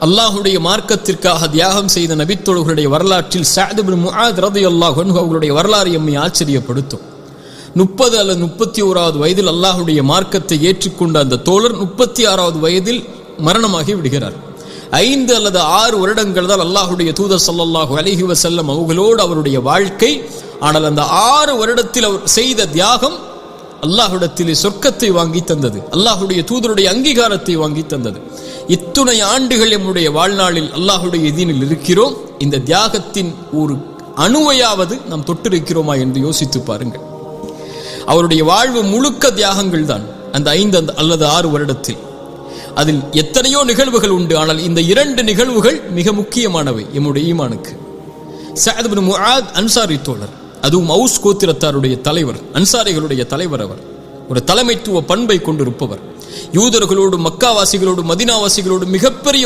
அல்லாஹுடைய மார்க்கத்திற்காக தியாகம் செய்த நபித்தோழர்களுடைய வரலாற்றில் சஅத் இப்னு முஆத் ரலியல்லாஹு அன்ஹு அவர்களுடைய வரலாறு எம்மை ஆச்சரியப்படுத்தும். 30 அல்லது 31வது வயதில் அல்லாஹுடைய மார்க்கத்தை ஏற்றுக்கொண்ட அந்த தோழர் 36வது வயதில் மரணமாகி விடுகிறார். 5 அல்லது 6 வருடங்கள் தான் அல்லாஹுடைய தூதர் ஸல்லல்லாஹு அலைஹி வஸல்லம் அவர்களோடு அவருடைய வாழ்க்கை. ஆனால் அந்த 6 வருடத்தில் அவர் செய்த தியாகம் அல்லாஹ்விடத்திலே சொர்க்கத்தை வாங்கி தந்தது, அல்லாஹுடைய தூதருடைய அங்கீகாரத்தை வாங்கி தந்தது. இத்துணை ஆண்டுகள் நம்முடைய வாழ்நாளில் அல்லாஹுடைய தீனில் இருக்கிறோம். இந்த தியாகத்தின் ஒரு அணுவையாவது நாம் தொட்டிருக்கிறோமா என்று யோசித்து பாருங்கள். அவருடைய வாழ்வு முழுக்க தியாகங்கள் தான். அந்த 5 அல்லது 6 வருடத்தில் அதில் எத்தனையோ நிகழ்வுகள் உண்டு. ஆனால் இந்த 2 நிகழ்வுகள் மிக முக்கியமானவை எம்முடைய ஈமானுக்கு. சஅத் இப்னு முஆத் அன்சாரி தோழர், அதுவும் அவுஸ் கோத்திரத்தாருடைய தலைவர், அன்சாரிகளுடைய தலைவர். அவர் ஒரு தலைமைத்துவ பண்பை கொண்டிருப்பவர். யூதர்களோடு, மக்காவாசிகளோடு, மதீனாவாசிகளோடு மிகப்பெரிய